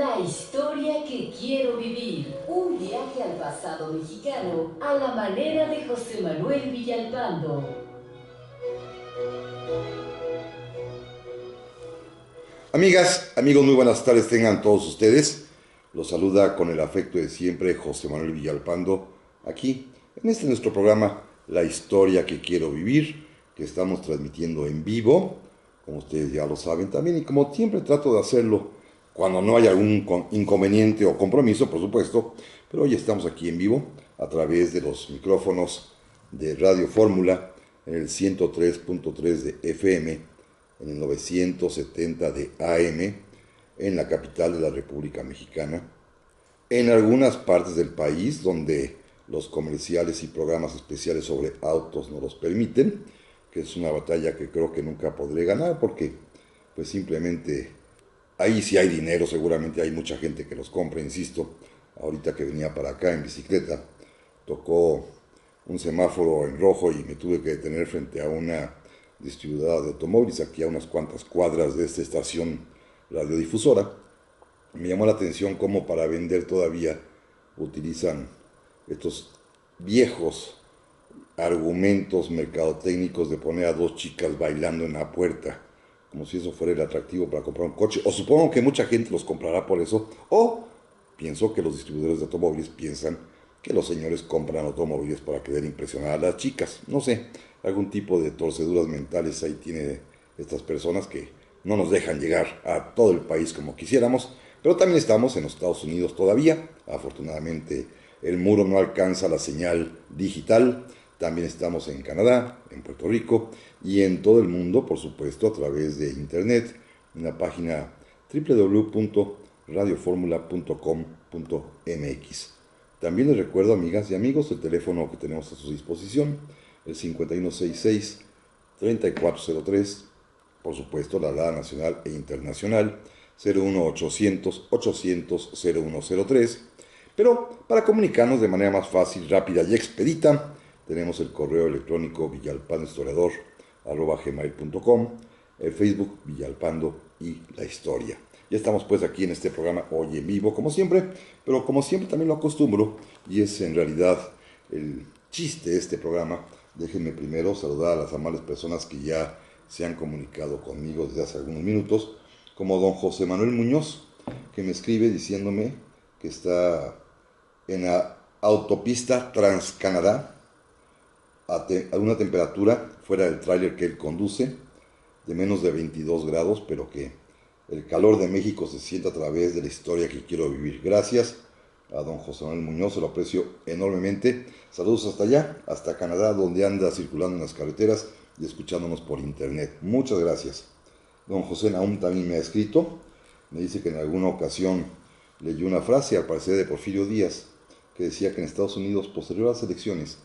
La historia que quiero vivir. Un viaje al pasado mexicano a la manera de José Manuel Villalpando. Amigas, amigos, muy buenas tardes tengan todos ustedes. Los saluda con el afecto de siempre José Manuel Villalpando, aquí en este nuestro programa La historia que quiero vivir, que estamos transmitiendo en vivo, como ustedes ya lo saben también, y como siempre trato de hacerlo cuando no hay algún inconveniente o compromiso, por supuesto, pero hoy estamos aquí en vivo a través de los micrófonos de Radio Fórmula en el 103.3 de FM, en el 970 de AM, en la capital de la República Mexicana, en algunas partes del país donde los comerciales y programas especiales sobre autos no los permiten, que es una batalla que creo que nunca podré ganar porque pues simplemente ahí sí hay dinero, seguramente hay mucha gente que los compra, insisto. Ahorita que venía para acá en bicicleta, tocó un semáforo en rojo y me tuve que detener frente a una distribuidora de automóviles aquí a unas cuantas cuadras de esta estación radiodifusora. Me llamó la atención cómo para vender todavía utilizan estos viejos argumentos mercadotécnicos de poner a dos chicas bailando en la puerta, como si eso fuera el atractivo para comprar un coche. O supongo que mucha gente los comprará por eso, o pienso que los distribuidores de automóviles piensan que los señores compran automóviles para querer impresionar a las chicas. No sé, algún tipo de torceduras mentales ahí tiene estas personas que no nos dejan llegar a todo el país como quisiéramos, pero también estamos en los Estados Unidos todavía. Afortunadamente el muro no alcanza la señal digital. También estamos en Canadá, en Puerto Rico y en todo el mundo, por supuesto, a través de internet, en la página www.radioformula.com.mx. También les recuerdo, amigas y amigos, el teléfono que tenemos a su disposición, el 5166-3403, por supuesto, la alada nacional e internacional, 01800-800-0103. Pero para comunicarnos de manera más fácil, rápida y expedita, tenemos el correo electrónico villalpandohistoriador@gmail.com, el Facebook Villalpando y la historia. Ya estamos pues aquí en este programa hoy en vivo, como siempre, pero como siempre también lo acostumbro, y es en realidad el chiste de este programa. Déjenme primero saludar a las amables personas que ya se han comunicado conmigo desde hace algunos minutos, como don José Manuel Muñoz, que me escribe diciéndome que está en la autopista Transcanadá a una temperatura fuera del tráiler que él conduce de menos de 22 grados, pero que el calor de México se siente a través de la historia que quiero vivir. Gracias a don José Manuel Muñoz, se lo aprecio enormemente. Saludos hasta allá, hasta Canadá, donde anda circulando en las carreteras y escuchándonos por internet. Muchas gracias. Don José Naum también me ha escrito, me dice que en alguna ocasión leyó una frase, al parecer de Porfirio Díaz, que decía que en Estados Unidos, posterior a las elecciones,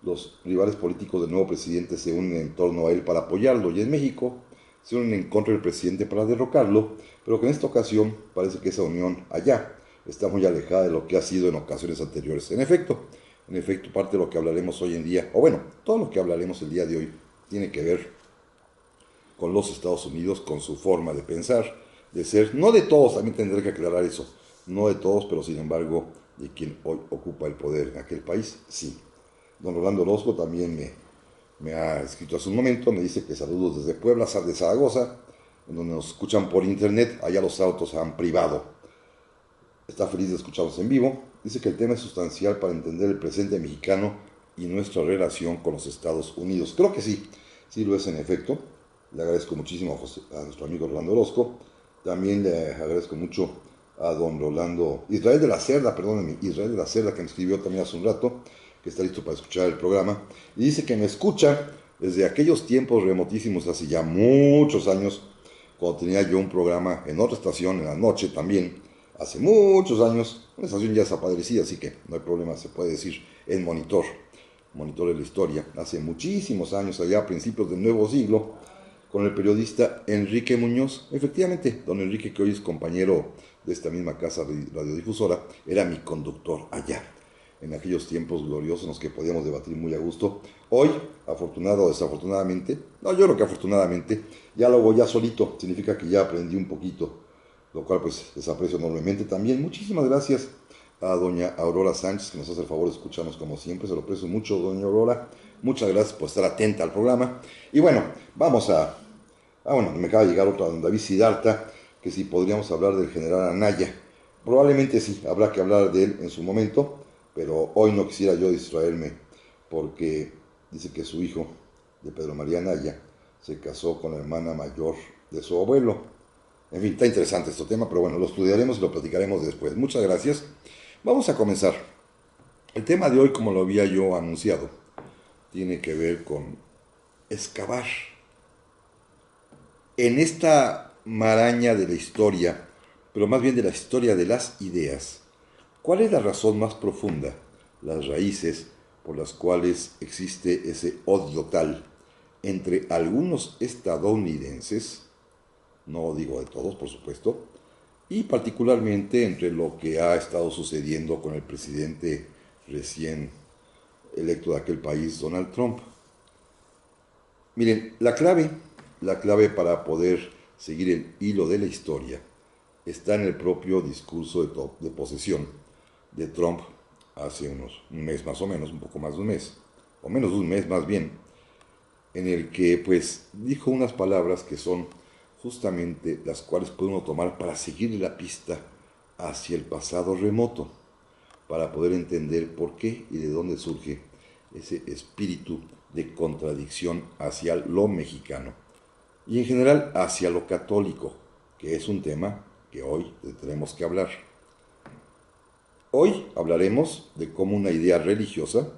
los rivales políticos del nuevo presidente se unen en torno a él para apoyarlo, y en México se unen en contra del presidente para derrocarlo, pero que en esta ocasión parece que esa unión allá está muy alejada de lo que ha sido en ocasiones anteriores. En efecto, parte de lo que hablaremos hoy en día, o bueno, todo lo que hablaremos el día de hoy, tiene que ver con los Estados Unidos, con su forma de pensar, de ser, no de todos, también tendré que aclarar eso, no de todos, pero sin embargo, de quien hoy ocupa el poder en aquel país, sí. Don Rolando Orozco también me ha escrito hace un momento, me dice que saludos desde Puebla, de Zaragoza, en donde nos escuchan por internet, allá los autos han privado. Está feliz de escucharnos en vivo. Dice que el tema es sustancial para entender el presente mexicano y nuestra relación con los Estados Unidos. Creo que sí, sí lo es en efecto. Le agradezco muchísimo a nuestro amigo Rolando Orozco. También le agradezco mucho a don Israel de la Cerda, Israel de la Cerda, que me escribió también hace un rato, que está listo para escuchar el programa, y dice que me escucha desde aquellos tiempos remotísimos, hace ya muchos años, cuando tenía yo un programa en otra estación, en la noche también, hace muchos años, una estación ya desaparecida, así que no hay problema, se puede decir en Monitor de la Historia, hace muchísimos años, allá a principios del nuevo siglo, con el periodista Enrique Muñoz. Efectivamente, don Enrique, que hoy es compañero de esta misma casa radiodifusora, era mi conductor allá, en aquellos tiempos gloriosos en los que podíamos debatir muy a gusto. Hoy, afortunado o desafortunadamente, no, yo creo que afortunadamente, ya lo voy ya solito, significa que ya aprendí un poquito lo cual pues les aprecio enormemente también. Muchísimas gracias a doña Aurora Sánchez, que nos hace el favor de escucharnos como siempre. Se lo aprecio mucho, doña Aurora. Muchas gracias por estar atenta al programa. Y bueno, vamos a... bueno, me acaba de llegar otra, don David Siddhartha, que si podríamos hablar del general Anaya. Probablemente sí, habrá que hablar de él en su momento, pero hoy no quisiera yo distraerme, porque dice que su hijo, de Pedro María Anaya, se casó con la hermana mayor de su abuelo. En fin, está interesante este tema, pero bueno, lo estudiaremos y lo platicaremos después. Muchas gracias. Vamos a comenzar. El tema de hoy, como lo había yo anunciado, tiene que ver con excavar en esta maraña de la historia, pero más bien de la historia de las ideas. ¿Cuál es la razón más profunda, las raíces por las cuales existe ese odio tal entre algunos estadounidenses, no digo de todos, por supuesto, y particularmente entre lo que ha estado sucediendo con el presidente recién electo de aquel país, Donald Trump? Miren, la clave para poder seguir el hilo de la historia está en el propio discurso de posesión de Trump hace un mes más o menos, un poco más de un mes, o menos de un mes más bien, en el que pues dijo unas palabras que son justamente las cuales puede uno tomar para seguir la pista hacia el pasado remoto, para poder entender por qué y de dónde surge ese espíritu de contradicción hacia lo mexicano y en general hacia lo católico, que es un tema que hoy tenemos que hablar. Hoy hablaremos de cómo una idea religiosa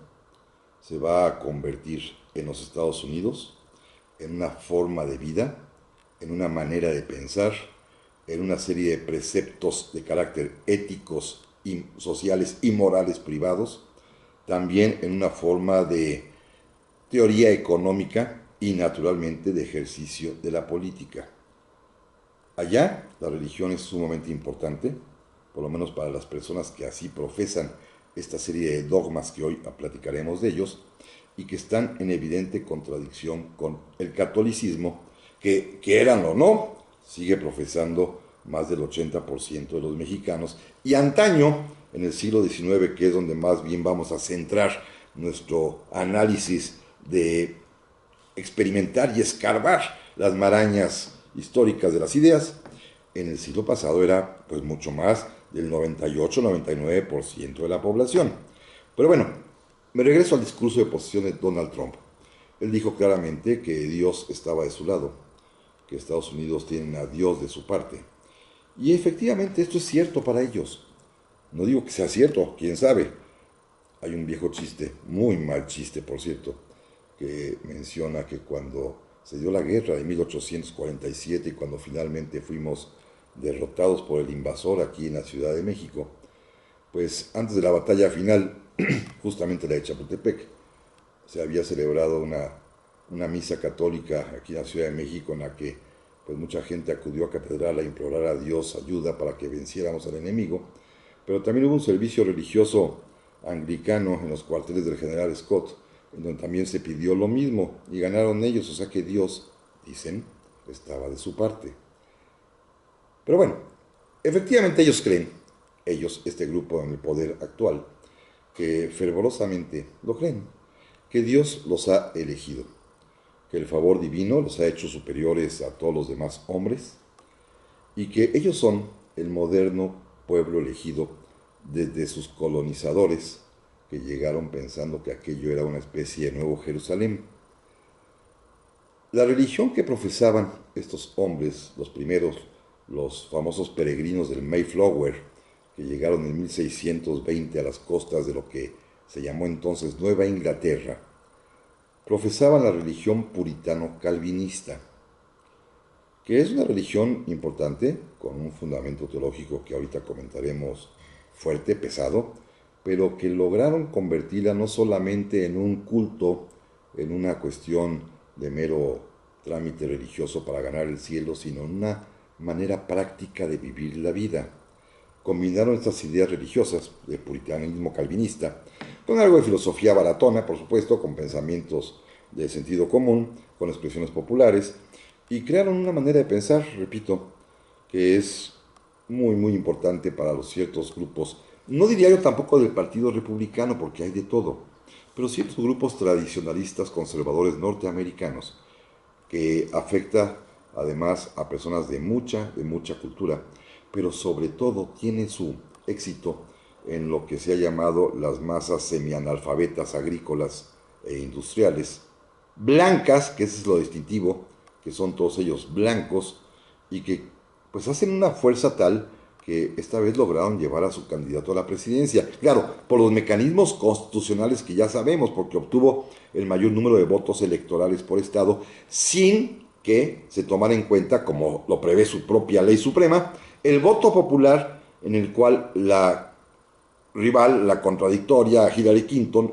se va a convertir en los Estados Unidos en una forma de vida, en una manera de pensar, en una serie de preceptos de carácter éticos, y sociales y morales privados, también en una forma de teoría económica y naturalmente de ejercicio de la política. Allá la religión es sumamente importante, por lo menos para las personas que así profesan esta serie de dogmas que hoy platicaremos de ellos y que están en evidente contradicción con el catolicismo que, quieran o no, sigue profesando más del 80% de los mexicanos, y antaño, en el siglo XIX, que es donde más bien vamos a centrar nuestro análisis de experimentar y escarbar las marañas históricas de las ideas, en el siglo pasado era pues mucho más del 98-99% de la población. Pero bueno, me regreso al discurso de posesión de Donald Trump. Él dijo claramente que Dios estaba de su lado, que Estados Unidos tienen a Dios de su parte. Y efectivamente esto es cierto para ellos. No digo que sea cierto, quién sabe. Hay un viejo chiste, muy mal chiste por cierto, que menciona que cuando se dio la guerra de 1847 y cuando finalmente fuimos derrotados por el invasor aquí en la Ciudad de México, pues antes de la batalla final, justamente la de Chapultepec, se había celebrado una misa católica aquí en la Ciudad de México en la que pues mucha gente acudió a catedral a implorar a Dios ayuda para que venciéramos al enemigo, pero también hubo un servicio religioso anglicano en los cuarteles del general Scott, en donde también se pidió lo mismo y ganaron ellos, o sea que Dios, dicen, estaba de su parte. Pero bueno, efectivamente ellos creen, este grupo en el poder actual, que fervorosamente lo creen, que Dios los ha elegido, que el favor divino los ha hecho superiores a todos los demás hombres y que ellos son el moderno pueblo elegido desde sus colonizadores que llegaron pensando que aquello era una especie de Nuevo Jerusalén. La religión que profesaban estos hombres, los primeros, los famosos peregrinos del Mayflower, que llegaron en 1620 a las costas de lo que se llamó entonces Nueva Inglaterra, profesaban la religión puritano-calvinista, que es una religión importante, con un fundamento teológico que ahorita comentaremos fuerte, pesado, pero que lograron convertirla no solamente en un culto, en una cuestión de mero trámite religioso para ganar el cielo, sino en una manera práctica de vivir la vida. Combinaron estas ideas religiosas de puritanismo calvinista con algo de filosofía baratona, por supuesto, con pensamientos de sentido común, con expresiones populares, y crearon una manera de pensar, repito, que es muy importante para los ciertos grupos, no diría yo tampoco del Partido Republicano, porque hay de todo, pero ciertos grupos tradicionalistas conservadores norteamericanos, que afecta además a personas de mucha cultura, pero sobre todo tiene su éxito en lo que se ha llamado las masas semianalfabetas agrícolas e industriales, blancas, que ese es lo distintivo, que son todos ellos blancos, y que pues hacen una fuerza tal que esta vez lograron llevar a su candidato a la presidencia. Claro, por los mecanismos constitucionales que ya sabemos, porque obtuvo el mayor número de votos electorales por estado, sin que se tomara en cuenta, como lo prevé su propia ley suprema, el voto popular, en el cual la rival, la contradictoria Hillary Clinton,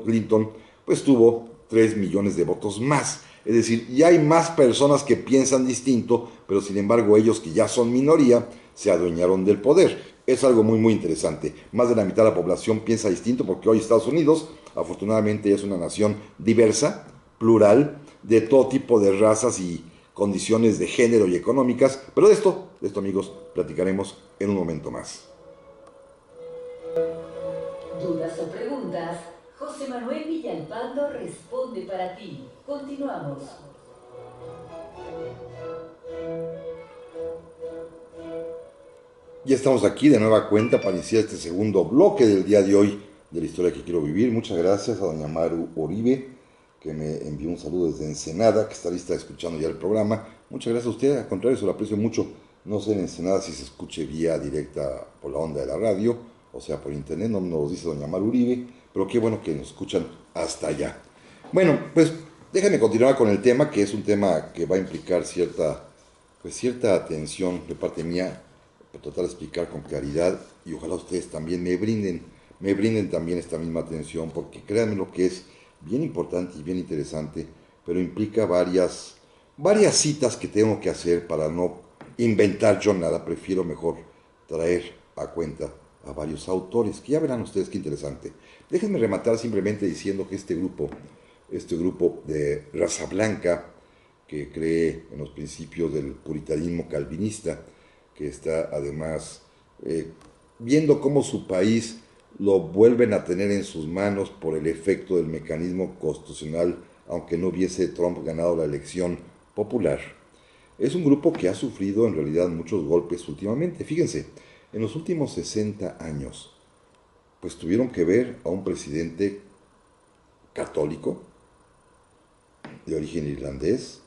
pues tuvo 3 millones de votos más. Es decir, ya hay más personas que piensan distinto, pero sin embargo ellos, que ya son minoría, se adueñaron del poder. Es algo muy interesante. Más de la mitad de la población piensa distinto, porque hoy Estados Unidos, afortunadamente, es una nación diversa, plural, de todo tipo de razas y condiciones de género y económicas. Pero de esto amigos, platicaremos en un momento más. ¿Dudas o preguntas? José Manuel Villalpando responde para ti. Continuamos. Ya estamos aquí de nueva cuenta para iniciar este segundo bloque del día de hoy de la historia que quiero vivir. Muchas gracias a doña Maru Oribe, que me envió un saludo desde Ensenada, que está lista escuchando ya el programa. Muchas gracias a usted, al contrario, se lo aprecio mucho. No sé en Ensenada si se escuche vía directa por la onda de la radio, o sea por internet, no nos lo dice doña Maru Uribe, pero qué bueno que nos escuchan hasta allá. Bueno, pues déjenme continuar con el tema, que es un tema que va a implicar cierta atención de parte mía, para tratar de explicar con claridad, y ojalá ustedes también me brinden también esta misma atención, porque créanme lo que es bien importante y bien interesante, pero implica varias citas que tengo que hacer para no inventar yo nada. Prefiero mejor traer a cuenta a varios autores, que ya verán ustedes qué interesante. Déjenme rematar simplemente diciendo que este grupo de raza blanca, que cree en los principios del puritanismo calvinista, que está además viendo cómo su país lo vuelven a tener en sus manos por el efecto del mecanismo constitucional, aunque no hubiese Trump ganado la elección popular. Es un grupo que ha sufrido en realidad muchos golpes últimamente. Fíjense, en los últimos 60 años, pues tuvieron que ver a un presidente católico, de origen irlandés,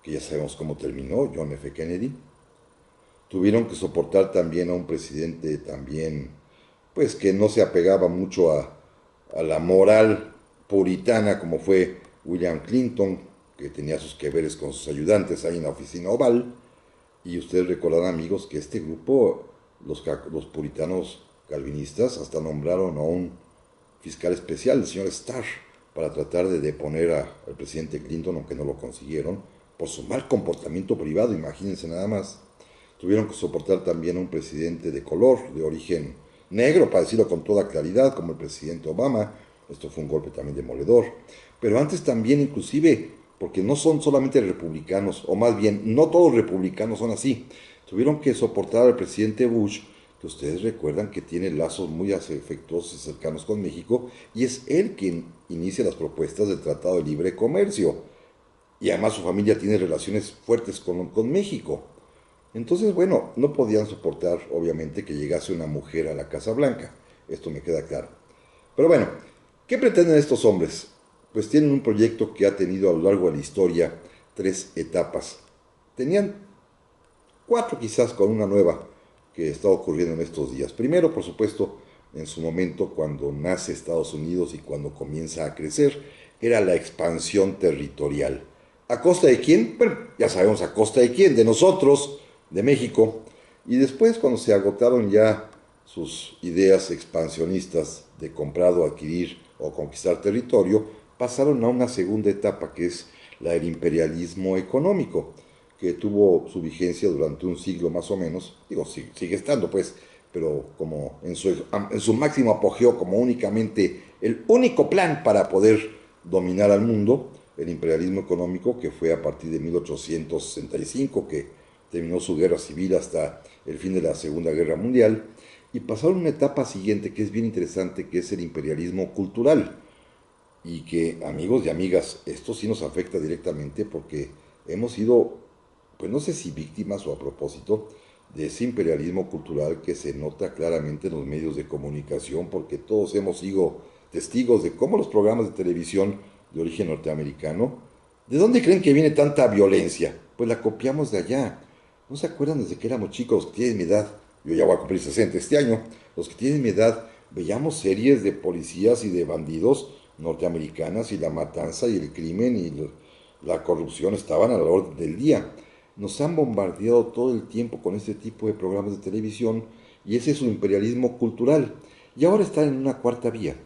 que ya sabemos cómo terminó, John F. Kennedy. Tuvieron que soportar también a un presidente también, pues que no se apegaba mucho a la moral puritana, como fue William Clinton, que tenía sus que veres con sus ayudantes ahí en la oficina oval. Y ustedes recordarán, amigos, que este grupo, los puritanos calvinistas, hasta nombraron a un fiscal especial, el señor Starr, para tratar de deponer al presidente Clinton, aunque no lo consiguieron, por su mal comportamiento privado, imagínense nada más. Tuvieron que soportar también a un presidente de color, de origen negro, para decirlo con toda claridad, como el presidente Obama. Esto fue un golpe también demoledor. Pero antes también, inclusive, porque no son solamente republicanos, o más bien, no todos los republicanos son así. Tuvieron que soportar al presidente Bush, que ustedes recuerdan que tiene lazos muy afectuosos y cercanos con México, y es él quien inicia las propuestas del Tratado de Libre Comercio. Y además su familia tiene relaciones fuertes con México. Entonces, bueno, no podían soportar, obviamente, que llegase una mujer a la Casa Blanca. Esto me queda claro. Pero bueno, ¿qué pretenden estos hombres? Pues tienen un proyecto que ha tenido a lo largo de la historia 3 etapas. Tenían 4 quizás, con una nueva que está ocurriendo en estos días. Primero, por supuesto, en su momento, cuando nace Estados Unidos y cuando comienza a crecer, era la expansión territorial. ¿A costa de quién? Bueno, ya sabemos a costa de quién, de nosotros, de México. Y después, cuando se agotaron ya sus ideas expansionistas de comprar o adquirir o conquistar territorio, pasaron a una segunda etapa, que es la del imperialismo económico, que tuvo su vigencia durante un siglo más o menos. Digo, sigue estando pues, pero como en su máximo apogeo, como únicamente el único plan para poder dominar al mundo, el imperialismo económico, que fue a partir de 1865, que terminó su guerra civil hasta el fin de la Segunda Guerra Mundial, y pasaron a una etapa siguiente que es bien interesante, que es el imperialismo cultural, y que, amigos y amigas, esto sí nos afecta directamente porque hemos sido, pues no sé si víctimas o a propósito, de ese imperialismo cultural que se nota claramente en los medios de comunicación, porque todos hemos sido testigos de cómo los programas de televisión de origen norteamericano, ¿de dónde creen que viene tanta violencia? Pues la copiamos de allá. ¿No se acuerdan desde que éramos chicos, los que tienen mi edad? Yo ya voy a cumplir 60 este año. Los que tienen mi edad, veíamos series de policías y de bandidos norteamericanas, y la matanza y el crimen y la corrupción estaban a la orden del día. Nos han bombardeado todo el tiempo con este tipo de programas de televisión, y ese es su imperialismo cultural. Y ahora están en una cuarta vía,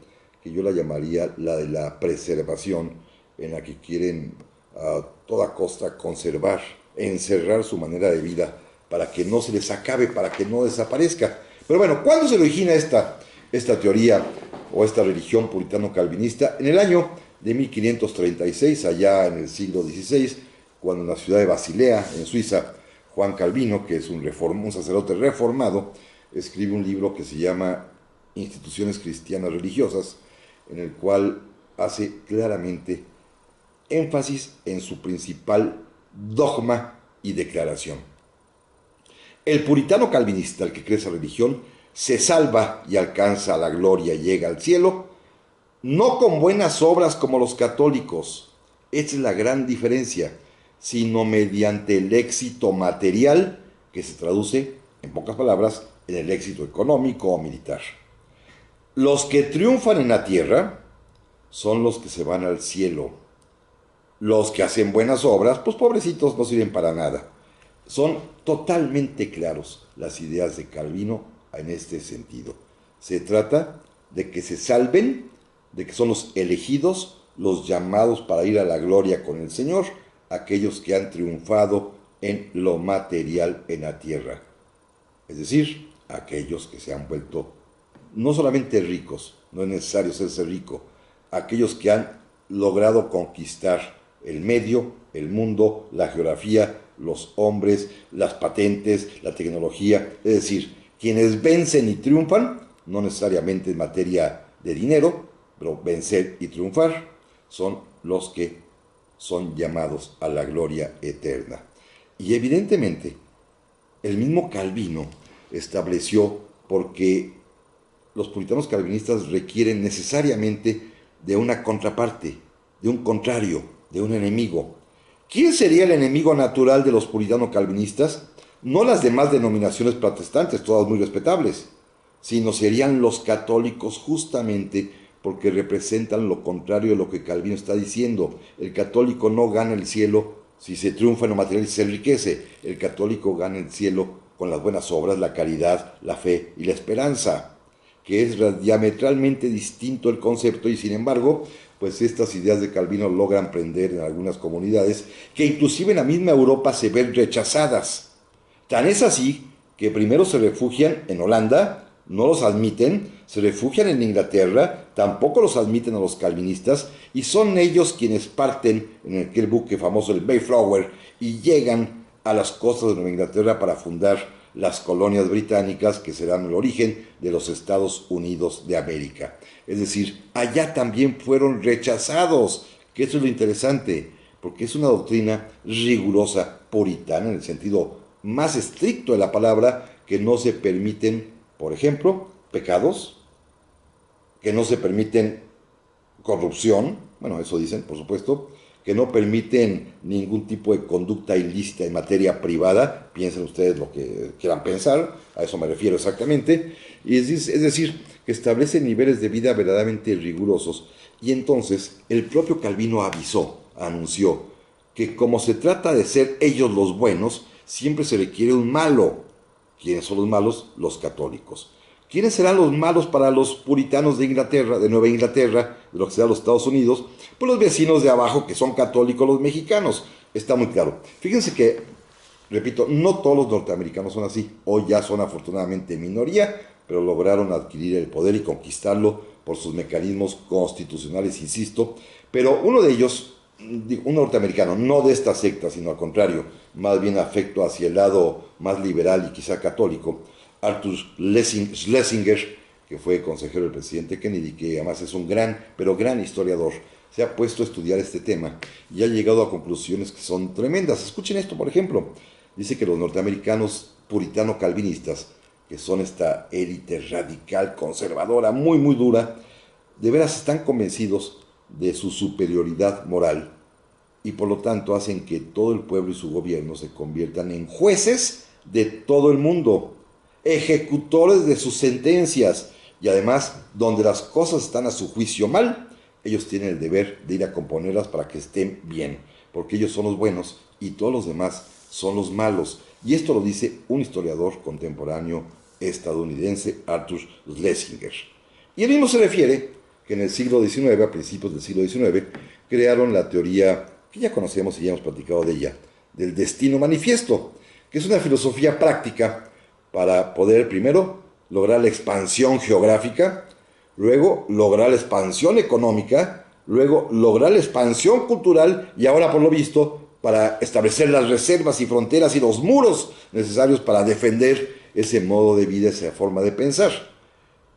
que yo la llamaría la de la preservación, en la que quieren a toda costa conservar, encerrar su manera de vida para que no se les acabe, para que no desaparezca. Pero bueno, ¿cuándo se origina esta teoría o esta religión puritano-calvinista? En el año de 1536, allá en el siglo XVI, cuando en la ciudad de Basilea, en Suiza, Juan Calvino, que es un sacerdote reformado, escribe un libro que se llama Instituciones Cristianas Religiosas, en el cual hace claramente énfasis en su principal dogma y declaración. El puritano calvinista, el que cree esa religión, se salva y alcanza la gloria y llega al cielo, no con buenas obras como los católicos, esa es la gran diferencia, sino mediante el éxito material, que se traduce, en pocas palabras, en el éxito económico o militar. Los que triunfan en la tierra son los que se van al cielo. Los que hacen buenas obras, pues pobrecitos, no sirven para nada. Son totalmente claros las ideas de Calvino en este sentido. Se trata de que se salven, de que son los elegidos, los llamados para ir a la gloria con el Señor, aquellos que han triunfado en lo material en la tierra. Es decir, aquellos que se han vuelto no solamente ricos, no es necesario serse rico, aquellos que han logrado conquistar el medio, el mundo, la geografía, los hombres, las patentes, la tecnología, es decir, quienes vencen y triunfan, no necesariamente en materia de dinero, pero vencer y triunfar, son los que son llamados a la gloria eterna. Y evidentemente, el mismo Calvino estableció, porque los puritanos calvinistas requieren necesariamente de una contraparte, de un contrario, de un enemigo. ¿Quién sería el enemigo natural de los puritanos calvinistas? No las demás denominaciones protestantes, todas muy respetables, sino serían los católicos, justamente porque representan lo contrario de lo que Calvino está diciendo. El católico no gana el cielo si se triunfa en lo material y se enriquece. El católico gana el cielo con las buenas obras, la caridad, la fe y la esperanza, que es diametralmente distinto el concepto, y sin embargo, pues estas ideas de Calvino logran prender en algunas comunidades que inclusive en la misma Europa se ven rechazadas. Tan es así que primero se refugian en Holanda, no los admiten, se refugian en Inglaterra, tampoco los admiten a los calvinistas, y son ellos quienes parten en aquel buque famoso, el Mayflower, y llegan a las costas de Nueva Inglaterra para fundar las colonias británicas que serán el origen de los Estados Unidos de América. Es decir, allá también fueron rechazados, que eso es lo interesante, porque es una doctrina rigurosa, puritana, en el sentido más estricto de la palabra, que no se permiten, por ejemplo, pecados, que no se permiten corrupción, bueno, eso dicen, por supuesto, que no permiten ningún tipo de conducta ilícita en materia privada, piensen ustedes lo que quieran pensar, a eso me refiero exactamente, y es decir, que establecen niveles de vida verdaderamente rigurosos, y entonces el propio Calvino anunció, que como se trata de ser ellos los buenos, siempre se requiere un malo. ¿Quiénes son los malos? Los católicos. ¿Quiénes serán los malos para los puritanos de Inglaterra, de Nueva Inglaterra, de lo que será los Estados Unidos? Pues los vecinos de abajo, que son católicos, los mexicanos. Está muy claro. Fíjense que, repito, no todos los norteamericanos son así. Hoy ya son afortunadamente minoría, pero lograron adquirir el poder y conquistarlo por sus mecanismos constitucionales, insisto. Pero uno de ellos, un norteamericano, no de esta secta, sino al contrario, más bien afecto hacia el lado más liberal y quizá católico, Arthur Schlesinger, que fue consejero del presidente Kennedy, que además es un gran, pero gran historiador, se ha puesto a estudiar este tema y ha llegado a conclusiones que son tremendas. Escuchen esto, por ejemplo. Dice que los norteamericanos puritano-calvinistas, que son esta élite radical, conservadora, muy, muy dura, de veras están convencidos de su superioridad moral y por lo tanto hacen que todo el pueblo y su gobierno se conviertan en jueces de todo el mundo, ejecutores de sus sentencias y además donde las cosas están a su juicio mal, ellos tienen el deber de ir a componerlas para que estén bien, porque ellos son los buenos y todos los demás son los malos. Y esto lo dice un historiador contemporáneo estadounidense, Arthur Schlesinger. Y él mismo se refiere que en el siglo XIX, a principios del siglo XIX, crearon la teoría que ya conocemos y ya hemos platicado de ella, del destino manifiesto, que es una filosofía práctica para poder primero lograr la expansión geográfica, luego lograr la expansión económica, luego lograr la expansión cultural y ahora por lo visto para establecer las reservas y fronteras y los muros necesarios para defender ese modo de vida, esa forma de pensar.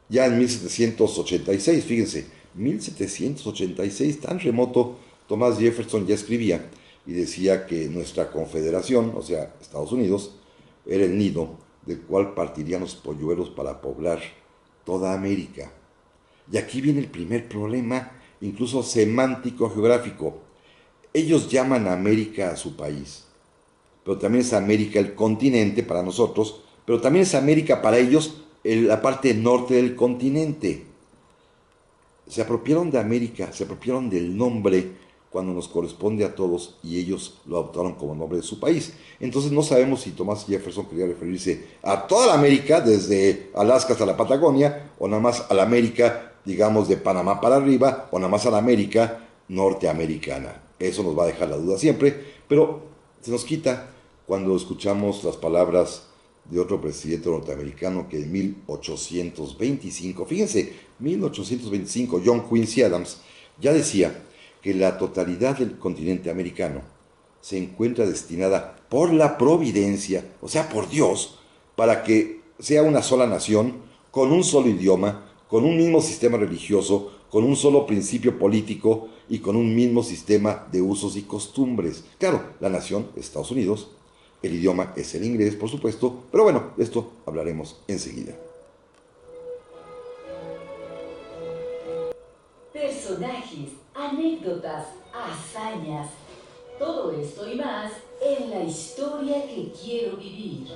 Ya en 1786, fíjense, 1786, tan remoto, Thomas Jefferson ya escribía y decía que nuestra confederación, o sea, Estados Unidos, era el nido del cual partirían los polluelos para poblar toda América. Y aquí viene el primer problema, incluso semántico geográfico. Ellos llaman a América a su país, pero también es América el continente para nosotros, pero también es América para ellos la parte norte del continente. Se apropiaron de América, se apropiaron del nombre cuando nos corresponde a todos y ellos lo adoptaron como nombre de su país. Entonces no sabemos si Thomas Jefferson quería referirse a toda la América, desde Alaska hasta la Patagonia, o nada más a la América, digamos, de Panamá para arriba, o nada más a la América norteamericana. Eso nos va a dejar la duda siempre, pero se nos quita cuando escuchamos las palabras de otro presidente norteamericano que en 1825, fíjense, 1825, John Quincy Adams, ya decía que la totalidad del continente americano se encuentra destinada por la providencia, o sea, por Dios, para que sea una sola nación, con un solo idioma, con un mismo sistema religioso, con un solo principio político y con un mismo sistema de usos y costumbres. Claro, la nación, Estados Unidos, el idioma es el inglés, por supuesto, pero bueno, de esto hablaremos enseguida. Personajes, anécdotas, hazañas, todo esto y más en la historia que quiero vivir.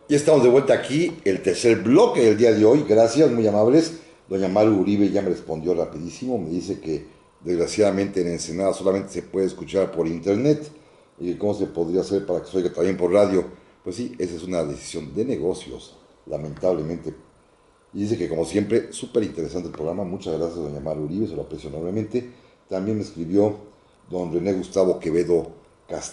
Ya estamos de vuelta aquí, el tercer bloque del día de hoy. Gracias, muy amables. Doña Maru Uribe ya me respondió rapidísimo. Me dice que desgraciadamente en Ensenada solamente se puede escuchar por internet. ¿Y cómo se podría hacer para que se oiga también por radio? Pues sí, esa es una decisión de negocios, lamentablemente. Y dice que como siempre, súper interesante el programa. Muchas gracias, doña Maru Uribe, se lo aprecio enormemente. También me escribió don René Gustavo Quevedo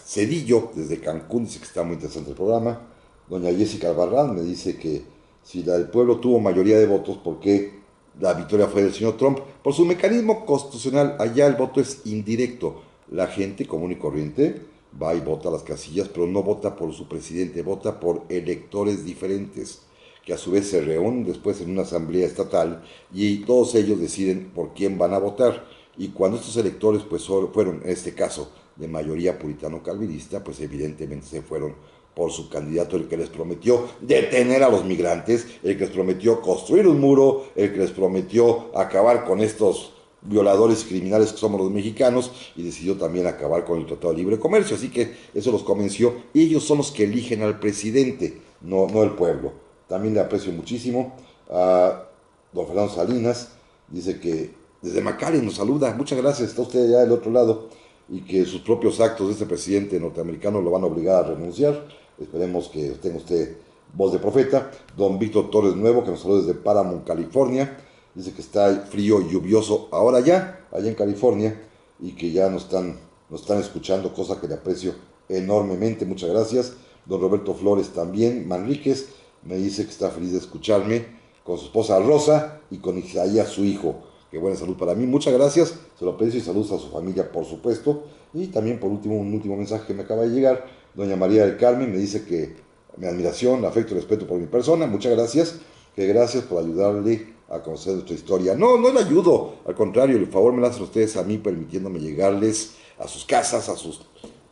Cedillo desde Cancún, dice que está muy interesante el programa. Doña Jessica Albarrán me dice que si el pueblo tuvo mayoría de votos, ¿por qué la victoria fue del señor Trump? Por su mecanismo constitucional, allá el voto es indirecto. La gente común y corriente va y vota a las casillas, pero no vota por su presidente, vota por electores diferentes, que a su vez se reúnen después en una asamblea estatal y todos ellos deciden por quién van a votar. Y cuando estos electores pues fueron, en este caso, de mayoría puritano-calvinista, pues evidentemente se fueron por su candidato, el que les prometió detener a los migrantes, el que les prometió construir un muro, el que les prometió acabar con estos violadores criminales que somos los mexicanos, y decidió también acabar con el Tratado de Libre Comercio. Así que eso los convenció, y ellos son los que eligen al presidente, no el pueblo. También le aprecio muchísimo a don Fernando Salinas, dice que desde McAllen nos saluda, muchas gracias, está usted allá del otro lado, y que sus propios actos de este presidente norteamericano lo van a obligar a renunciar. Esperemos que tenga usted voz de profeta. Don Víctor Torres Nuevo, que nos saluda desde Paramount, California, dice que está frío y lluvioso ahora ya, allá en California, y que ya nos están escuchando, cosa que le aprecio enormemente, muchas gracias. Don Roberto Flores también, Manríquez, me dice que está feliz de escucharme, con su esposa Rosa y con Isaías, su hijo. Qué buena salud para mí. Muchas gracias, se lo aprecio y saludos a su familia, por supuesto. Y también, por último, un último mensaje que me acaba de llegar. Doña María del Carmen me dice que mi admiración, afecto y respeto por mi persona. Muchas gracias. Que gracias por ayudarle a conocer nuestra historia. No, no le ayudo. Al contrario, el favor me lo hacen ustedes a mí, permitiéndome llegarles a sus casas, a sus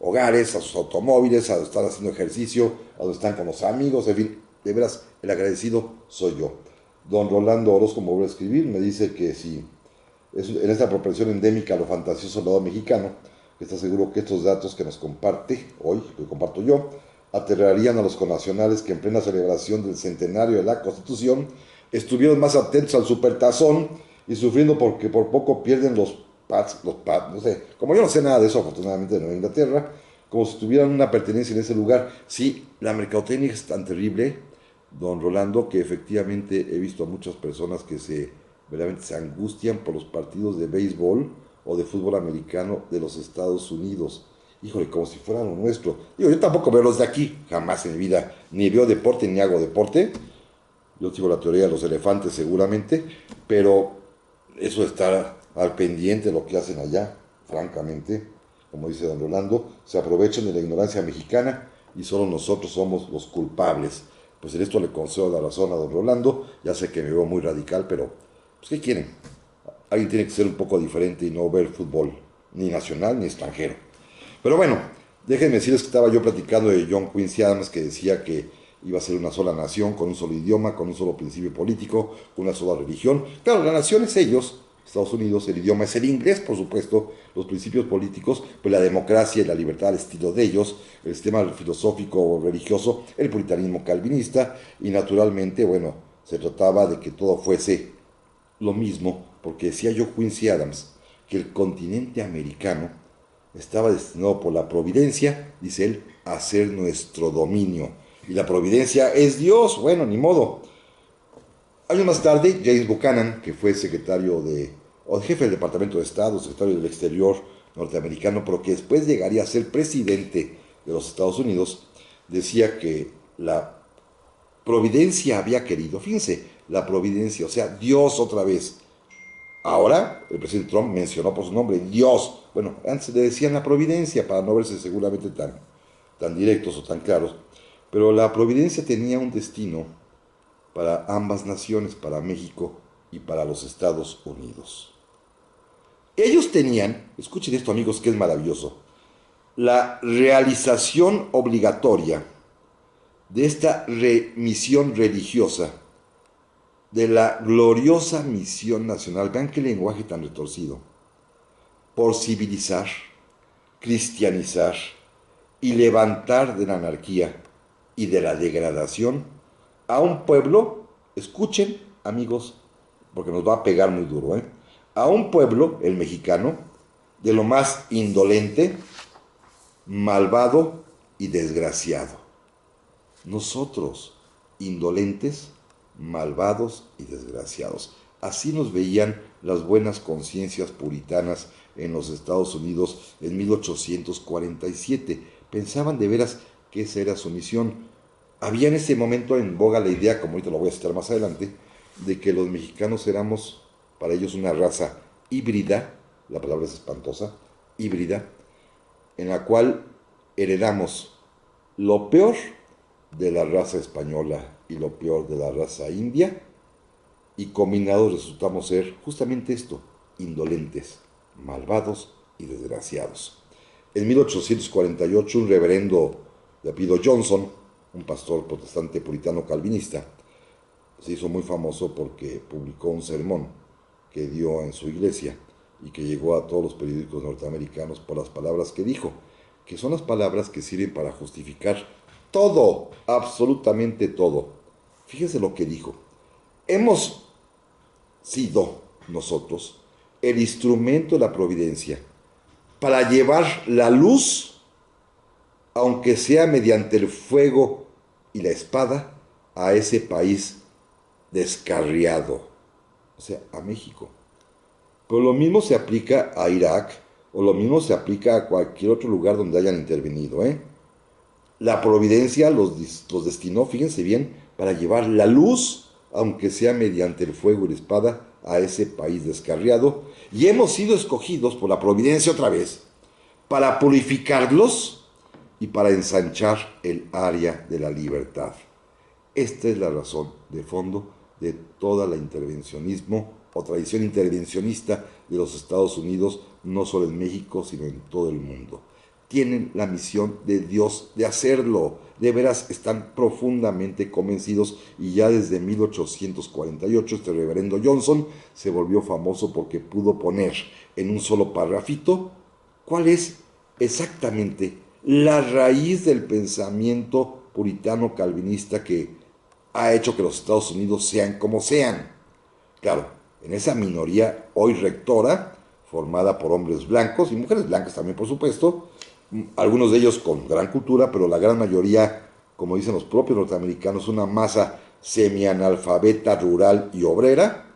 hogares, a sus automóviles, a donde están haciendo ejercicio, a donde están con los amigos, en fin, de veras, el agradecido soy yo. Don Rolando Orozco me vuelve a escribir, me dice que si en esta propensión endémica a lo fantasioso del lado mexicano, que está seguro que estos datos que nos comparte hoy, que comparto yo, aterrarían a los connacionales que en plena celebración del centenario de la Constitución estuvieron más atentos al supertazón y sufriendo porque por poco pierden los pads, no sé, como yo no sé nada de eso afortunadamente de Nueva Inglaterra, como si tuvieran una pertenencia en ese lugar. Sí, la mercadotecnia es tan terrible, don Rolando, que efectivamente he visto a muchas personas que verdaderamente se angustian por los partidos de béisbol o de fútbol americano de los Estados Unidos. Híjole, como si fuera lo nuestro. Digo, yo tampoco veo los de aquí, jamás en mi vida, ni veo deporte ni hago deporte. Yo sigo la teoría de los elefantes seguramente, pero eso de estar al pendiente de lo que hacen allá, francamente, como dice don Rolando, se aprovechan de la ignorancia mexicana y solo nosotros somos los culpables. Pues en esto le concedo la razón a don Rolando, ya sé que me veo muy radical, pero pues ¿qué quieren? Alguien tiene que ser un poco diferente y no ver fútbol, ni nacional ni extranjero. Pero bueno, déjenme decirles que estaba yo platicando de John Quincy Adams, que decía que iba a ser una sola nación, con un solo idioma, con un solo principio político, con una sola religión. Claro, la nación es ellos, Estados Unidos, el idioma es el inglés, por supuesto, los principios políticos, pues la democracia y la libertad al estilo de ellos, el sistema filosófico o religioso, el puritanismo calvinista, y naturalmente, bueno, se trataba de que todo fuese lo mismo, porque decía yo Quincy Adams, que el continente americano estaba destinado por la providencia, dice él, a ser nuestro dominio. Y la providencia es Dios, bueno, ni modo. Años más tarde, James Buchanan, que fue o jefe del Departamento de Estado, secretario del Exterior norteamericano, pero que después llegaría a ser presidente de los Estados Unidos, decía que la providencia había querido, fíjense, la providencia, o sea, Dios otra vez. Ahora, el presidente Trump mencionó por su nombre, Dios. Bueno, antes le decían la providencia para no verse seguramente tan directos o tan claros. Pero la providencia tenía un destino para ambas naciones, para México y para los Estados Unidos. Ellos tenían, escuchen esto amigos que es maravilloso, la realización obligatoria de esta misión religiosa, de la gloriosa misión nacional, vean qué lenguaje tan retorcido, por civilizar, cristianizar y levantar de la anarquía y de la degradación a un pueblo, escuchen amigos, porque nos va a pegar muy duro, a un pueblo, el mexicano, de lo más indolente, malvado y desgraciado. Nosotros, indolentes, malvados y desgraciados. Así nos veían las buenas conciencias puritanas en los Estados Unidos en 1847. Pensaban de veras que esa era su misión. Había en ese momento en boga la idea, como ahorita lo voy a citar más adelante, de que los mexicanos éramos para ellos una raza híbrida, la palabra es espantosa, híbrida, en la cual heredamos lo peor de la raza española y lo peor de la raza india, y combinados resultamos ser justamente esto, indolentes, malvados y desgraciados. En 1848 un reverendo de apellido Johnson, un pastor protestante puritano calvinista, se hizo muy famoso porque publicó un sermón que dio en su iglesia y que llegó a todos los periódicos norteamericanos por las palabras que dijo, que son las palabras que sirven para justificar todo, absolutamente todo. Fíjense lo que dijo. Hemos sido nosotros el instrumento de la providencia para llevar la luz, aunque sea mediante el fuego y la espada, a ese país descarriado, o sea, a México. Pero lo mismo se aplica a Irak, o lo mismo se aplica a cualquier otro lugar donde hayan intervenido, La providencia los destinó, fíjense bien, para llevar la luz aunque sea mediante el fuego y la espada, a ese país descarriado, y hemos sido escogidos por la providencia otra vez para purificarlos y para ensanchar el área de la libertad. Esta es la razón de fondo de toda la intervencionismo o tradición intervencionista de los Estados Unidos, no solo en México, sino en todo el mundo. Tienen la misión de Dios de hacerlo. De veras están profundamente convencidos, y ya desde 1848 este reverendo Johnson se volvió famoso porque pudo poner en un solo parrafito cuál es exactamente la raíz del pensamiento puritano calvinista que ha hecho que los Estados Unidos sean como sean. Claro, en esa minoría hoy rectora, formada por hombres blancos y mujeres blancas también, por supuesto, algunos de ellos con gran cultura, pero la gran mayoría, como dicen los propios norteamericanos, una masa semianalfabeta, rural y obrera,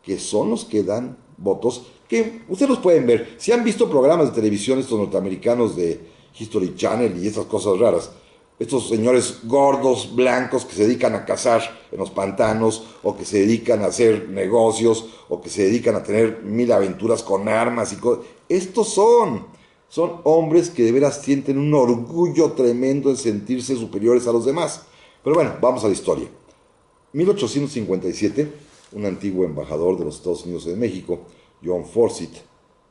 que son los que dan votos, que ustedes los pueden ver. Si han visto programas de televisión estos norteamericanos de History Channel y esas cosas raras, estos señores gordos, blancos, que se dedican a cazar en los pantanos, o que se dedican a hacer negocios, o que se dedican a tener mil aventuras con armas y cosas. Estos son hombres que de veras sienten un orgullo tremendo en sentirse superiores a los demás. Pero bueno, vamos a la historia. 1857, un antiguo embajador de los Estados Unidos en México, John Forsyth,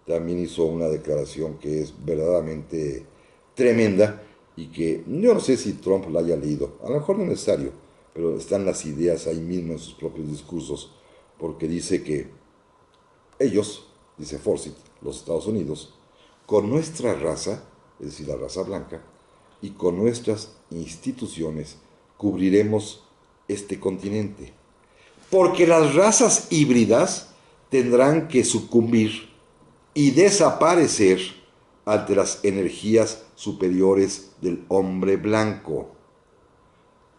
también hizo una declaración que es verdaderamente tremenda, y que yo no sé si Trump la haya leído, a lo mejor no es necesario, pero están las ideas ahí mismo en sus propios discursos, porque dice que ellos, dice Forsyth, los Estados Unidos, con nuestra raza, es decir, la raza blanca, y con nuestras instituciones, cubriremos este continente. Porque las razas híbridas tendrán que sucumbir y desaparecer ante las energías superiores del hombre blanco.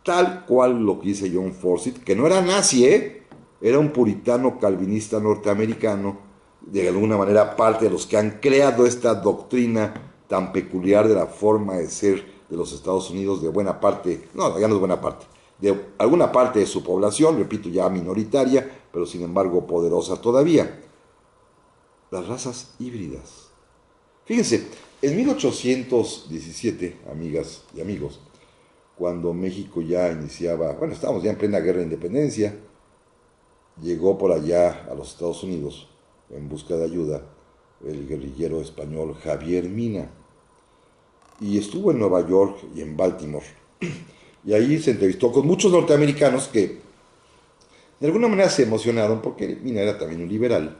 Tal cual lo que dice John Forsyth, que no era nazi, era un puritano calvinista norteamericano, de alguna manera parte de los que han creado esta doctrina tan peculiar de la forma de ser de los Estados Unidos, de buena parte, no, ya no es buena parte, de alguna parte de su población, repito, ya minoritaria, pero sin embargo poderosa todavía. Las razas híbridas. Fíjense, en 1817, amigas y amigos, cuando México ya iniciaba, bueno, estábamos ya en plena guerra de independencia, llegó por allá a los Estados Unidos en busca de ayuda el guerrillero español Javier Mina, y estuvo en Nueva York y en Baltimore, y ahí se entrevistó con muchos norteamericanos que de alguna manera se emocionaron, porque Mina era también un liberal,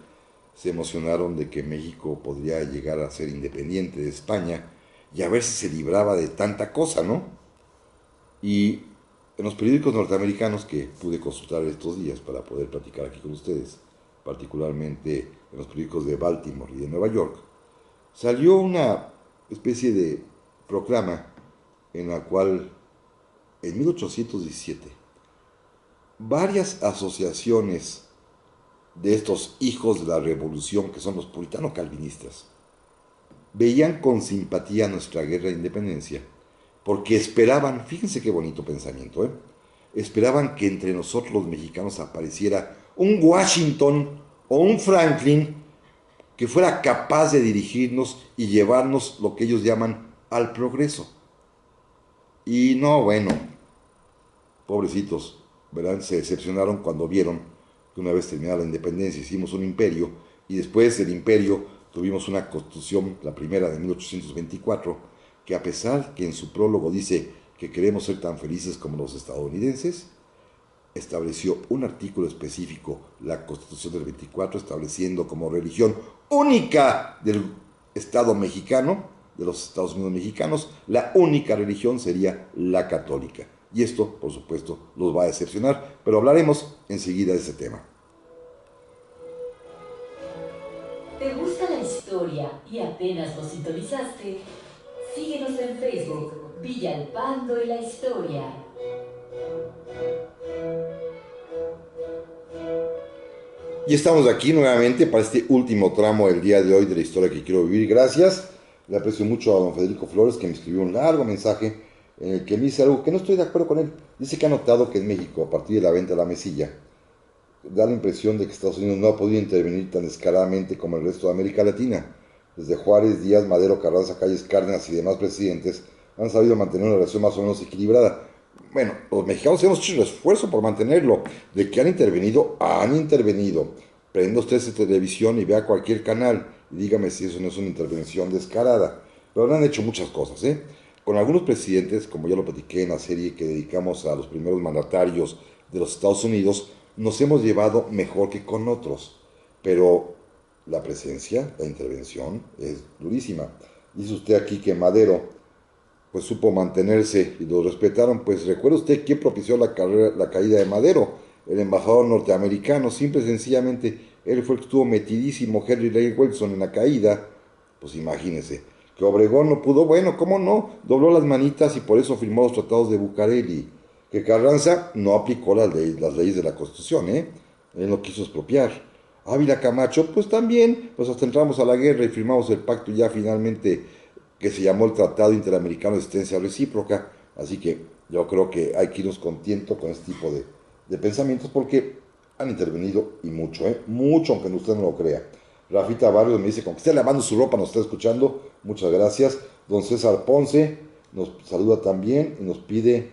se emocionaron de que México podría llegar a ser independiente de España y a ver si se libraba de tanta cosa, ¿no? Y en los periódicos norteamericanos que pude consultar estos días para poder platicar aquí con ustedes, particularmente en los periódicos de Baltimore y de Nueva York, salió una especie de proclama en la cual en 1817 varias asociaciones de estos hijos de la revolución, que son los puritano-calvinistas, veían con simpatía nuestra guerra de independencia, porque esperaban, fíjense qué bonito pensamiento, esperaban que entre nosotros los mexicanos apareciera un Washington o un Franklin que fuera capaz de dirigirnos y llevarnos lo que ellos llaman al progreso. Y no, bueno, pobrecitos, ¿verdad? Se decepcionaron cuando vieron que una vez terminada la independencia hicimos un imperio, y después del imperio tuvimos una constitución, la primera de 1824, que a pesar que en su prólogo dice que queremos ser tan felices como los estadounidenses, estableció un artículo específico, la Constitución del 24, estableciendo como religión única del Estado mexicano, de los Estados Unidos mexicanos, la única religión sería la católica. Y esto, por supuesto, los va a decepcionar, pero hablaremos enseguida de ese tema. ¿Te gusta la historia y apenas lo sintonizaste? Síguenos en Facebook, Villalpando y la Historia. Y estamos aquí nuevamente para este último tramo del día de hoy de la historia que quiero vivir. Gracias, le aprecio mucho a don Federico Flores, que me escribió un largo mensaje en el que me dice algo que no estoy de acuerdo con él. Dice que ha notado que en México, a partir de la venta de la mesilla, da la impresión de que Estados Unidos no ha podido intervenir tan descaradamente como el resto de América Latina. Desde Juárez, Díaz, Madero, Carranza, Calles, Cárdenas y demás presidentes han sabido mantener una relación más o menos equilibrada. Bueno, los mexicanos hemos hecho el esfuerzo por mantenerlo. De que han intervenido, han intervenido. Prenda usted esa televisión y vea cualquier canal y dígame si eso no es una intervención descarada. Pero han hecho muchas cosas, ¿eh? Con algunos presidentes, como ya lo platiqué en la serie que dedicamos a los primeros mandatarios de los Estados Unidos, nos hemos llevado mejor que con otros. Pero la presencia, la intervención es durísima. Dice usted aquí que Madero pues supo mantenerse y lo respetaron. Pues recuerda usted quién propició la caída de Madero, el embajador norteamericano. Simple y sencillamente él fue el que estuvo metidísimo, Henry Ray Wilson, en la caída. Pues imagínese que Obregón no pudo, bueno, ¿cómo no? Dobló las manitas y por eso firmó los tratados de Bucareli. Que Carranza no aplicó las leyes de la Constitución, ¿eh? Él no quiso expropiar. Ávila Camacho, pues también, pues hasta entramos a la guerra y firmamos el pacto ya finalmente que se llamó el Tratado Interamericano de Asistencia Recíproca. Así que yo creo que hay que irnos contento con este tipo de pensamientos porque han intervenido y mucho, ¿eh? Mucho, aunque usted no lo crea. Rafita Barrios me dice, con que esté lavando su ropa, nos está escuchando. Muchas gracias. Don César Ponce nos saluda también y nos pide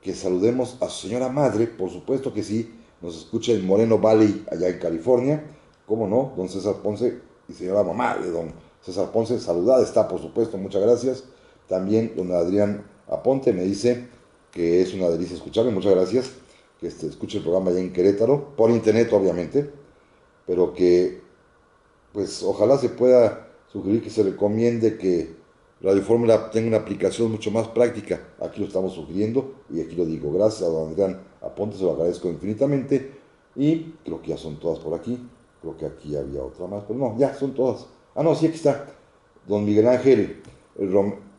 que saludemos a su señora madre, por supuesto que sí. Nos escucha en Moreno Valley, allá en California. ¿Cómo no? Don César Ponce y señora mamá de don César Ponce, saludada está, por supuesto, muchas gracias. También don Adrián Aponte me dice que es una delicia escucharme, muchas gracias. Que escuche el programa allá en Querétaro, por internet obviamente, pero que pues ojalá se pueda sugerir que se recomiende que Radio Fórmula tenga una aplicación mucho más práctica. Aquí lo estamos sugiriendo y aquí lo digo. Gracias a don Adrián Aponte, se lo agradezco infinitamente. Y creo que ya son todas por aquí. Creo que aquí había otra más, pero no, ya son todas. Ah, no, sí, aquí está. Don Miguel Ángel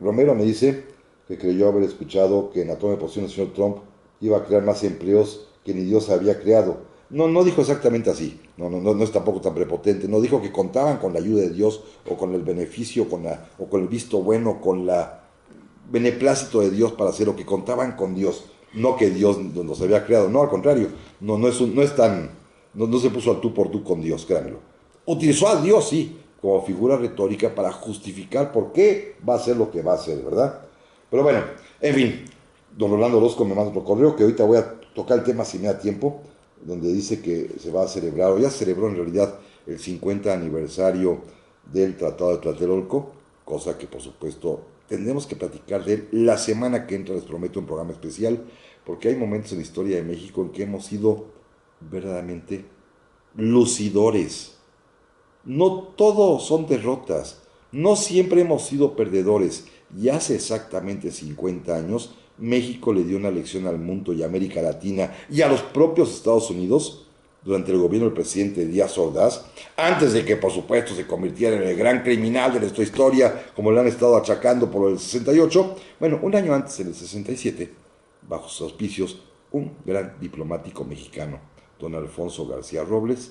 Romero me dice que creyó haber escuchado que en la toma de posición el señor Trump iba a crear más empleos que ni Dios había creado. No, no dijo exactamente así, no es tampoco tan prepotente, no dijo que contaban con la ayuda de Dios o con el beneficio o con el visto bueno, con la beneplácito de Dios para hacer lo que contaban con Dios, no que Dios nos había creado, no, al contrario, no se puso al tú por tú con Dios, créanmelo. Utilizó a Dios, sí, como figura retórica para justificar por qué va a ser lo que va a hacer, ¿verdad? Pero bueno, en fin, don Rolando Orozco me manda otro correo que ahorita voy a tocar el tema si me da tiempo, donde dice que se va a celebrar, o ya se celebró en realidad, el 50 aniversario del Tratado de Tlatelolco, cosa que por supuesto tendremos que platicar de él la semana que entra, les prometo un programa especial, porque hay momentos en la historia de México en que hemos sido verdaderamente lucidores. No todo son derrotas, no siempre hemos sido perdedores, y hace exactamente 50 años México le dio una lección al mundo y a América Latina y a los propios Estados Unidos durante el gobierno del presidente Díaz Ordaz, antes de que por supuesto se convirtiera en el gran criminal de nuestra historia, como le han estado achacando por el 68, bueno, un año antes, en el 67, bajo sus auspicios, un gran diplomático mexicano, don Alfonso García Robles,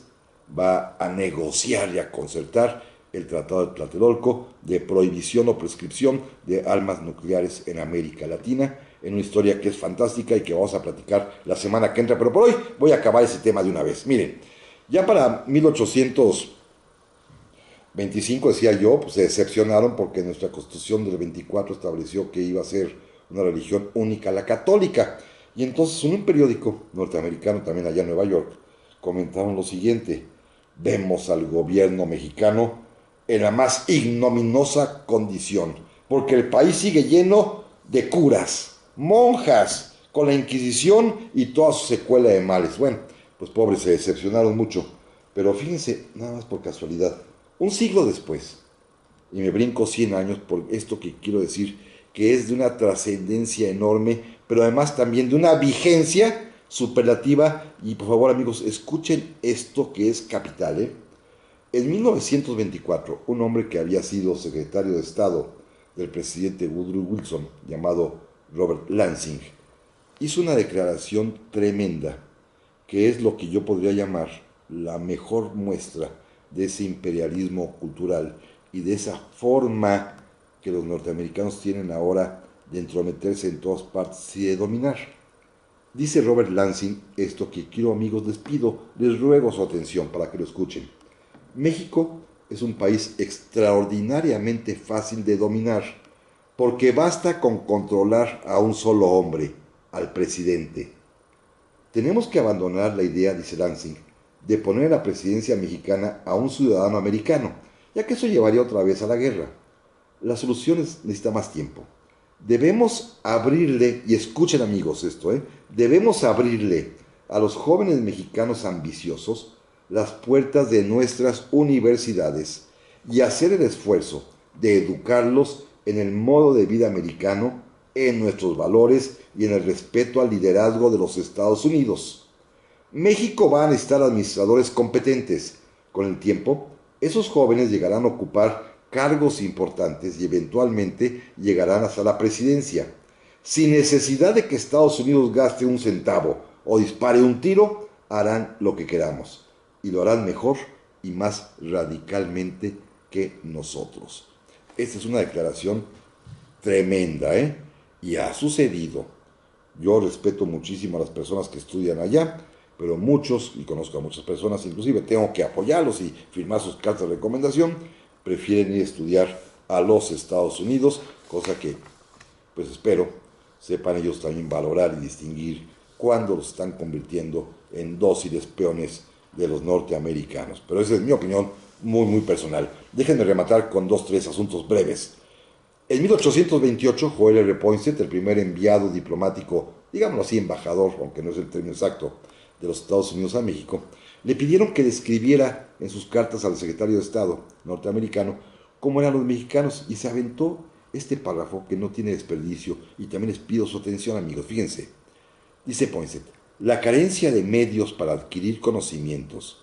va a negociar y a concertar el Tratado de Tlatelolco de prohibición o prescripción de armas nucleares en América Latina, en una historia que es fantástica y que vamos a platicar la semana que entra, pero por hoy voy a acabar ese tema de una vez. Miren, ya para 1825, decía yo, pues se decepcionaron porque nuestra Constitución del 24 estableció que iba a ser una religión única, la católica. Y entonces en un periódico norteamericano, también allá en Nueva York, comentaron lo siguiente: vemos al gobierno mexicano en la más ignominiosa condición, porque el país sigue lleno de curas, monjas, con la Inquisición y toda su secuela de males. Bueno, pues pobres, se decepcionaron mucho, pero fíjense, nada más por casualidad, un siglo después, y me brinco 100 años por esto que quiero decir, que es de una trascendencia enorme, pero además también de una vigencia superlativa, y por favor amigos, escuchen esto que es capital, ¿eh? En 1924, un hombre que había sido secretario de Estado del presidente Woodrow Wilson, llamado Robert Lansing, hizo una declaración tremenda, que es lo que yo podría llamar la mejor muestra de ese imperialismo cultural y de esa forma que los norteamericanos tienen ahora de entrometerse en todas partes y de dominar. Dice Robert Lansing esto que quiero, amigos, les ruego su atención para que lo escuchen. México es un país extraordinariamente fácil de dominar, porque basta con controlar a un solo hombre, al presidente. Tenemos que abandonar la idea, dice Lansing, de poner en la presidencia mexicana a un ciudadano americano, ya que eso llevaría otra vez a la guerra. La solución necesita más tiempo. Debemos abrirle, y escuchen amigos esto, debemos abrirle a los jóvenes mexicanos ambiciosos las puertas de nuestras universidades y hacer el esfuerzo de educarlos en el modo de vida americano, en nuestros valores y en el respeto al liderazgo de los Estados Unidos. México va a necesitar administradores competentes. Con el tiempo, esos jóvenes llegarán a ocupar cargos importantes y eventualmente llegarán hasta la presidencia. Sin necesidad de que Estados Unidos gaste un centavo o dispare un tiro, harán lo que queramos. Y lo harán mejor y más radicalmente que nosotros. Esta es una declaración tremenda, y ha sucedido. Yo respeto muchísimo a las personas que estudian allá, pero muchos, y conozco a muchas personas, inclusive tengo que apoyarlos y firmar sus cartas de recomendación, prefieren ir a estudiar a los Estados Unidos, cosa que, pues espero, sepan ellos también valorar y distinguir cuando los están convirtiendo en dóciles peones de los norteamericanos. Pero esa es mi opinión muy, muy personal. Déjenme rematar con 2-3 asuntos breves. En 1828, Joel R. Poinsett, el primer enviado diplomático, digámoslo así, embajador, aunque no es el término exacto, de los Estados Unidos a México, le pidieron que describiera en sus cartas al secretario de Estado norteamericano cómo eran los mexicanos, y se aventó este párrafo que no tiene desperdicio, y también les pido su atención, amigos. Fíjense, dice Poinsett: la carencia de medios para adquirir conocimientos,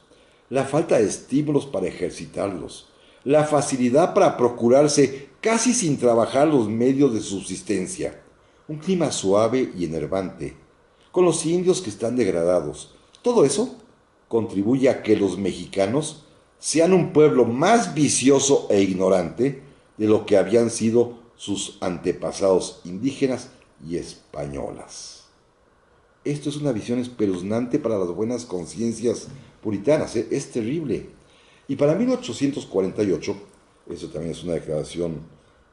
la falta de estímulos para ejercitarlos, la facilidad para procurarse casi sin trabajar los medios de subsistencia, un clima suave y enervante, con los indios que están degradados, todo eso contribuye a que los mexicanos sean un pueblo más vicioso e ignorante de lo que habían sido sus antepasados indígenas y españolas. Esto es una visión espeluznante para las buenas conciencias puritanas, es terrible. Y para 1848, eso también es una declaración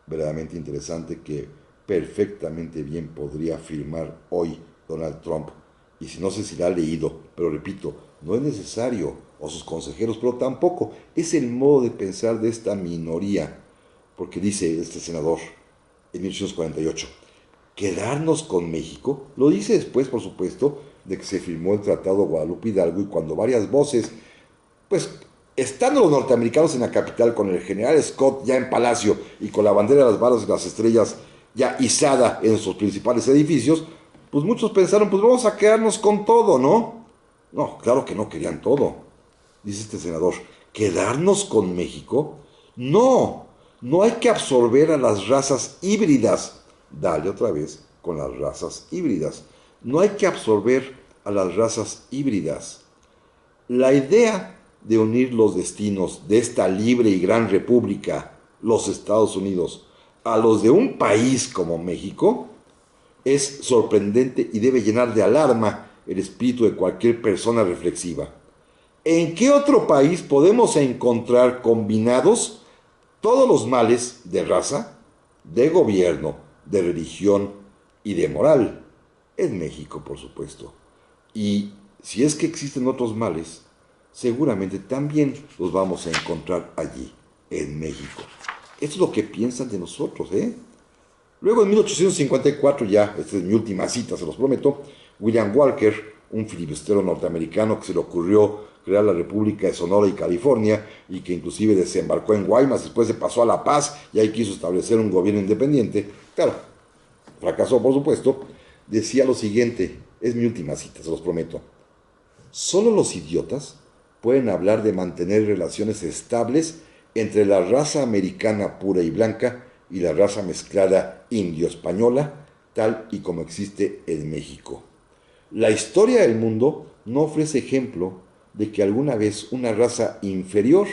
verdaderamente interesante que perfectamente bien podría firmar hoy Donald Trump. Y si no sé si la ha leído, pero repito, no es necesario, o sus consejeros, pero tampoco es el modo de pensar de esta minoría, porque dice este senador en 1848, quedarnos con México, lo dice después, por supuesto, de que se firmó el Tratado Guadalupe Hidalgo, y cuando varias voces, pues, estando los norteamericanos en la capital, con el general Scott ya en Palacio y con la bandera de las balas y las estrellas ya izada en sus principales edificios, pues muchos pensaron, pues vamos a quedarnos con todo, ¿no? No, claro que no querían todo. Dice este senador, ¿quedarnos con México? No, no hay que absorber a las razas híbridas. Dale otra vez con las razas híbridas. No hay que absorber a las razas híbridas. La idea de unir los destinos de esta libre y gran república, los Estados Unidos, a los de un país como México, es sorprendente y debe llenar de alarma el espíritu de cualquier persona reflexiva. ¿En qué otro país podemos encontrar combinados todos los males de raza, de gobierno, de religión y de moral? En México, por supuesto. Y si es que existen otros males, seguramente también los vamos a encontrar allí, en México. Esto es lo que piensan de nosotros, Luego, en 1854, ya, esta es mi última cita, se los prometo, William Walker, un filibustero norteamericano que se le ocurrió crear la República de Sonora y California, y que inclusive desembarcó en Guaymas, después se pasó a La Paz, y ahí quiso establecer un gobierno independiente. Claro, fracasó, por supuesto. Decía lo siguiente, es mi última cita, se los prometo: solo los idiotas pueden hablar de mantener relaciones estables entre la raza americana pura y blanca y la raza mezclada indio-española, tal y como existe en México. La historia del mundo no ofrece ejemplo de que alguna vez una raza inferior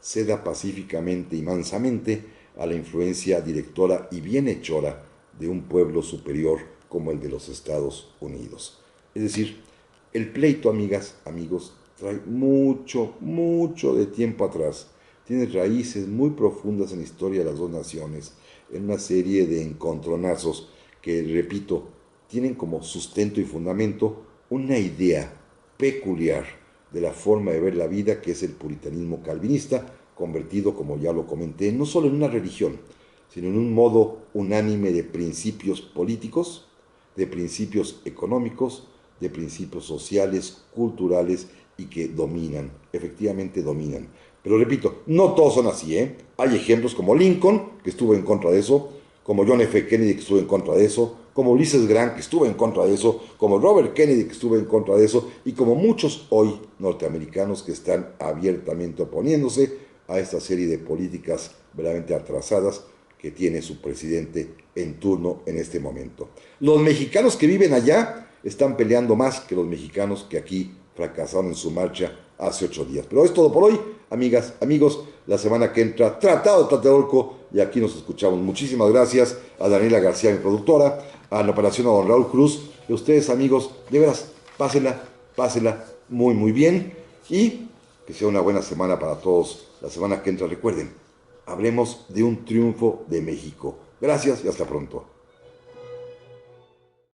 ceda pacíficamente y mansamente a la influencia directora y bienhechora de un pueblo superior como el de los Estados Unidos. Es decir, el pleito, amigas, amigos, trae mucho, mucho de tiempo atrás. Tiene raíces muy profundas en la historia de las dos naciones, en una serie de encontronazos que, repito, tienen como sustento y fundamento una idea peculiar de la forma de ver la vida, que es el puritanismo calvinista, convertido, como ya lo comenté, no solo en una religión, sino en un modo unánime de principios políticos, de principios económicos, de principios sociales, culturales y que dominan, efectivamente dominan. Pero repito, no todos son así, ¿eh? Hay ejemplos como Lincoln, que estuvo en contra de eso, como John F. Kennedy, que estuvo en contra de eso, como Ulysses Grant, que estuvo en contra de eso, como Robert Kennedy, que estuvo en contra de eso, y como muchos hoy norteamericanos que están abiertamente oponiéndose a esta serie de políticas verdaderamente atrasadas que tiene su presidente en turno en este momento. Los mexicanos que viven allá están peleando más que los mexicanos que aquí fracasaron en su marcha hace 8 días. Pero es todo por hoy, amigas, amigos. La semana que entra, Tratado de Tlatelolco, y aquí nos escuchamos. Muchísimas gracias a Daniela García, mi productora, a la operación a don Raúl Cruz, y a ustedes, amigos, de veras, pásenla muy, muy bien, y que sea una buena semana para todos. La semana que entra, recuerden, hablemos de un triunfo de México. Gracias y hasta pronto.